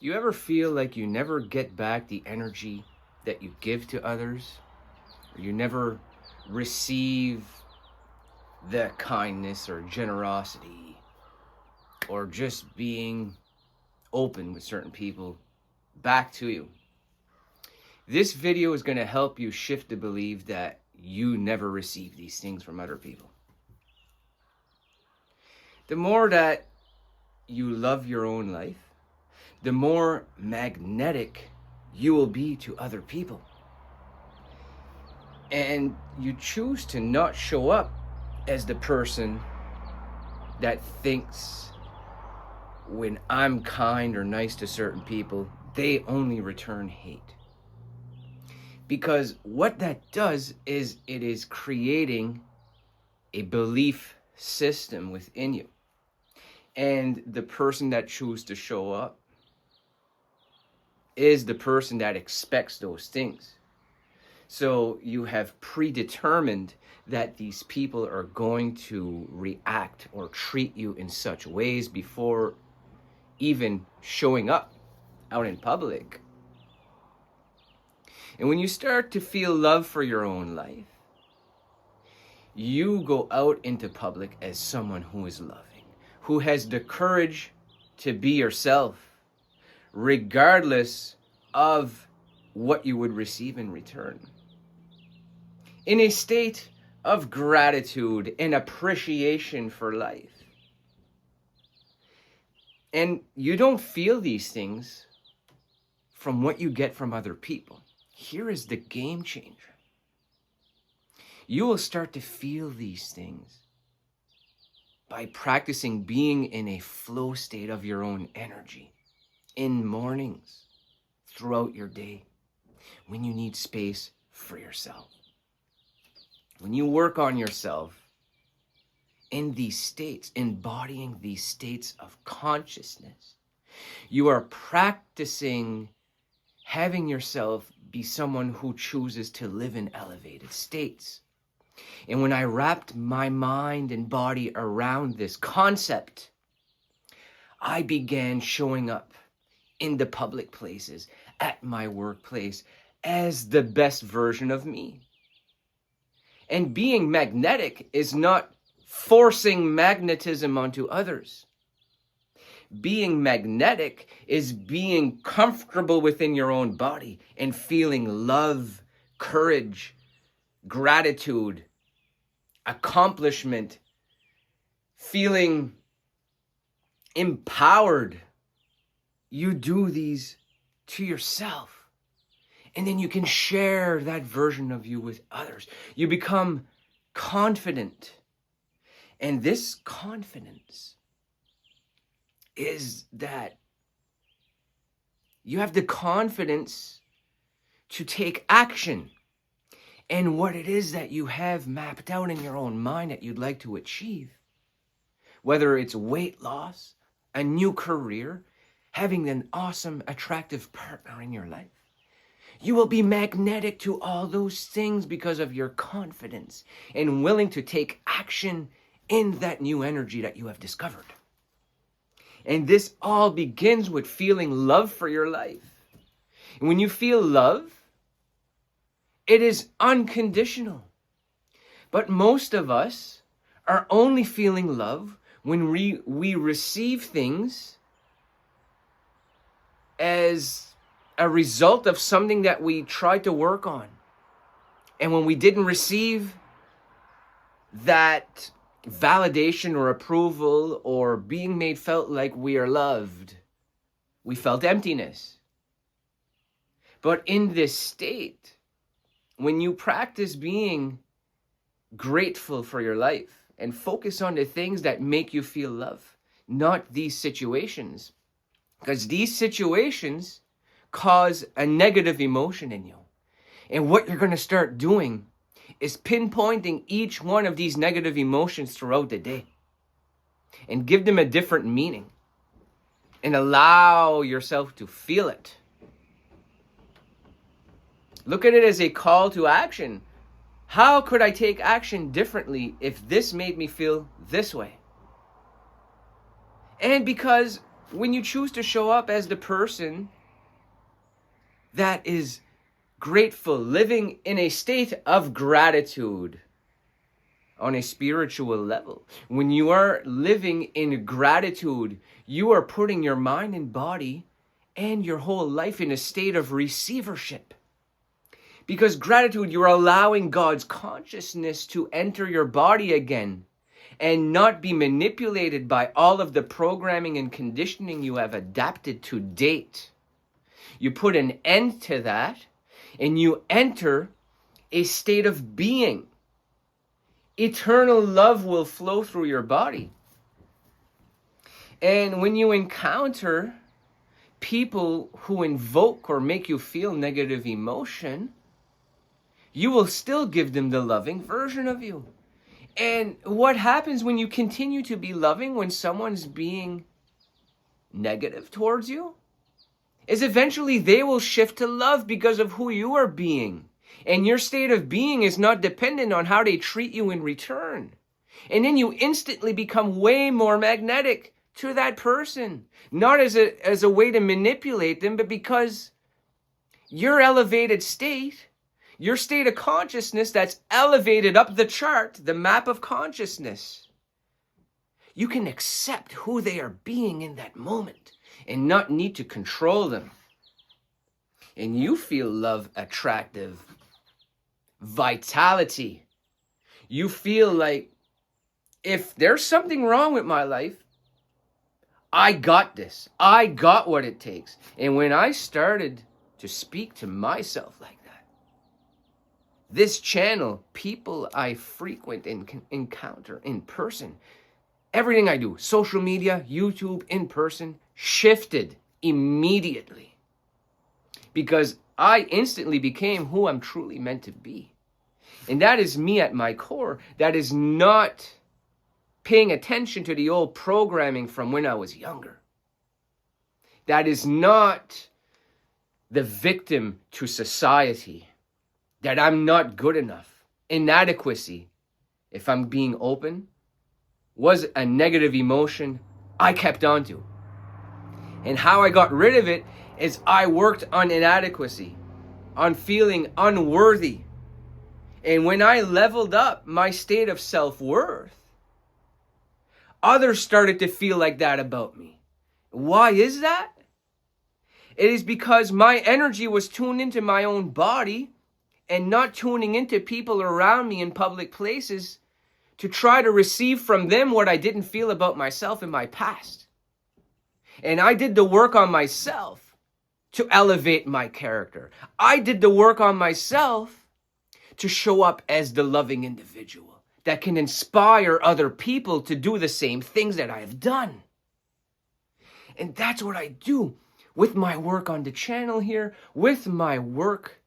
You ever feel like you never get back the energy that you give to others? Or you never receive the kindness or generosity or just being open with certain people back to you? This video is going to help you shift the belief that you never receive these things from other people. The more that you love your own life, the more magnetic you will be to other people. And you choose to not show up as the person that thinks when I'm kind or nice to certain people, they only return hate. Because what that does is it is creating a belief system within you. And the person that chooses to show up is the person that expects those things. So you have predetermined that these people are going to react or treat you in such ways before even showing up out in public. And when you start to feel love for your own life, you go out into public as someone who is loving, who has the courage to be yourself, regardless of what you would receive in return. In a state of gratitude and appreciation for life. And you don't feel these things from what you get from other people. Here is the game changer. You will start to feel these things by practicing being in a flow state of your own energy. In mornings, throughout your day, when you need space for yourself. When you work on yourself in these states, embodying these states of consciousness, you are practicing having yourself be someone who chooses to live in elevated states. And when I wrapped my mind and body around this concept, I began showing up in the public places, at my workplace, as the best version of me. And being magnetic is not forcing magnetism onto others. Being magnetic is being comfortable within your own body and feeling love, courage, gratitude, accomplishment, feeling empowered. You do these to yourself, and then you can share that version of you with others. You become confident, and this confidence is that you have the confidence to take action and what it is that you have mapped out in your own mind that you'd like to achieve. Whether it's weight loss, a new career, having an awesome, attractive partner in your life. You will be magnetic to all those things because of your confidence and willing to take action in that new energy that you have discovered. And this all begins with feeling love for your life. And when you feel love, it is unconditional. But most of us are only feeling love when we receive things as a result of something that we tried to work on. And when we didn't receive that validation or approval or being made felt like we are loved, we felt emptiness. But in this state, when you practice being grateful for your life and focus on the things that make you feel love, not these situations, because these situations cause a negative emotion in you. And what you're going to start doing is pinpointing each one of these negative emotions throughout the day and give them a different meaning and allow yourself to feel it. Look at it as a call to action. How could I take action differently if this made me feel this way? And because when you choose to show up as the person that is grateful, living in a state of gratitude on a spiritual level, when you are living in gratitude, you are putting your mind and body and your whole life in a state of receivership. Because gratitude, you're allowing God's consciousness to enter your body again and not be manipulated by all of the programming and conditioning you have adapted to date. You put an end to that and you enter a state of being. Eternal love will flow through your body. And when you encounter people who invoke or make you feel negative emotion, you will still give them the loving version of you. And what happens when you continue to be loving when someone's being negative towards you is eventually they will shift to love because of who you are being. And your state of being is not dependent on how they treat you in return. And then you instantly become way more magnetic to that person. Not as a way to manipulate them, but because your elevated state, your state of consciousness that's elevated up the chart, the map of consciousness, you can accept who they are being in that moment and not need to control them. And you feel love attractive, vitality. You feel like if there's something wrong with my life, I got this. I got what it takes. And when I started to speak to myself like that, this channel, people I frequent and encounter in person, everything I do, social media, YouTube, in person, shifted immediately. Because I instantly became who I'm truly meant to be. And that is me at my core. That is not paying attention to the old programming from when I was younger. That is not the victim to society. That I'm not good enough. Inadequacy, if I'm being open, was a negative emotion I kept on to. And how I got rid of it is I worked on inadequacy, on feeling unworthy. And when I leveled up my state of self-worth, others started to feel like that about me. Why is that? It is because my energy was tuned into my own body and not tuning into people around me in public places to try to receive from them what I didn't feel about myself in my past. And I did the work on myself to elevate my character. I did the work on myself to show up as the loving individual that can inspire other people to do the same things that I have done. And that's what I do with my work on the channel here, with my work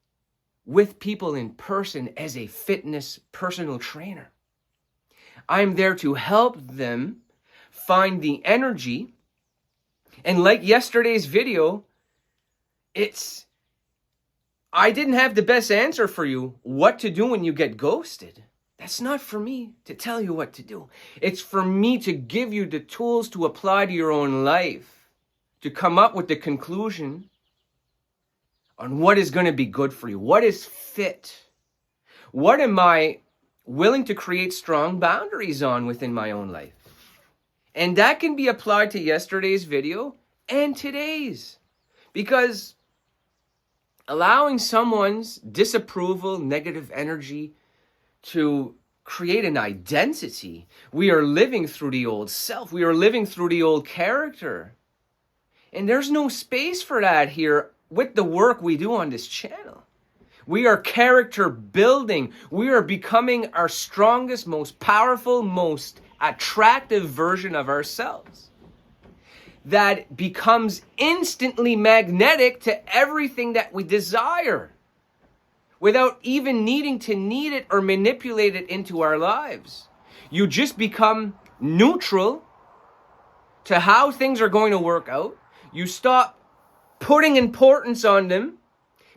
with people in person as a fitness personal trainer. I'm there to help them find the energy. And like yesterday's video, I didn't have the best answer for you what to do when you get ghosted. That's not for me to tell you what to do. It's for me to give you the tools to apply to your own life, to come up with the conclusion on what is going to be good for you, what is fit, what am I willing to create strong boundaries on within my own life. And that can be applied to yesterday's video and today's, because allowing someone's disapproval, negative energy to create an identity, we are living through the old self, we are living through the old character. And there's no space for that here with the work we do on this channel. We are character building. We are becoming our strongest, most powerful, most attractive version of ourselves that becomes instantly magnetic to everything that we desire without even needing to need it or manipulate it into our lives. You just become neutral to how things are going to work out. You stop putting importance on them,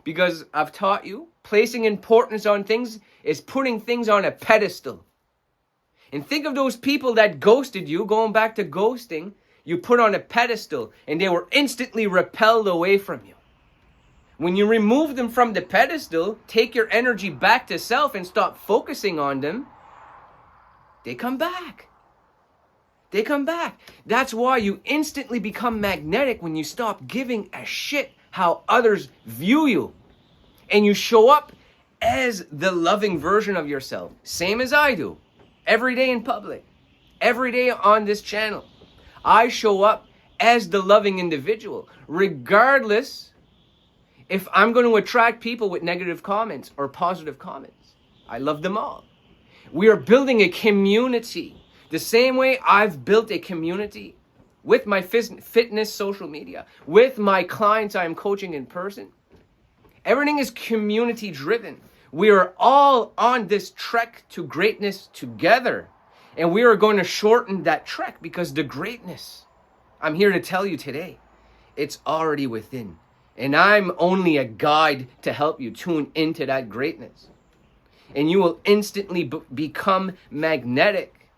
because I've taught you, placing importance on things is putting things on a pedestal. And think of those people that ghosted you, going back to ghosting, you put on a pedestal and they were instantly repelled away from you. When you remove them from the pedestal, take your energy back to self and stop focusing on them, they come back. They come back. That's why you instantly become magnetic when you stop giving a shit how others view you. And you show up as the loving version of yourself. Same as I do. Every day in public. Every day on this channel. I show up as the loving individual. Regardless if I'm going to attract people with negative comments or positive comments. I love them all. We are building a community. The same way I've built a community with my fitness social media, with my clients I'm coaching in person. Everything is community driven. We are all on this trek to greatness together. And we are going to shorten that trek because the greatness, I'm here to tell you today, it's already within. And I'm only a guide to help you tune into that greatness. And you will instantly become magnetic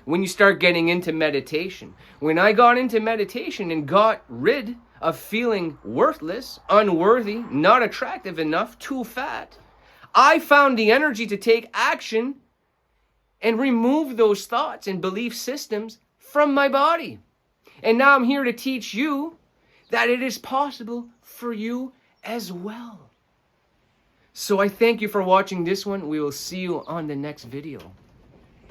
when you start getting into meditation. When I got into meditation and got rid of feeling worthless, unworthy, not attractive enough, too fat, I found the energy to take action and remove those thoughts and belief systems from my body. And now I'm here to teach you that it is possible for you as well. So I thank you for watching this one. We will see you on the next video.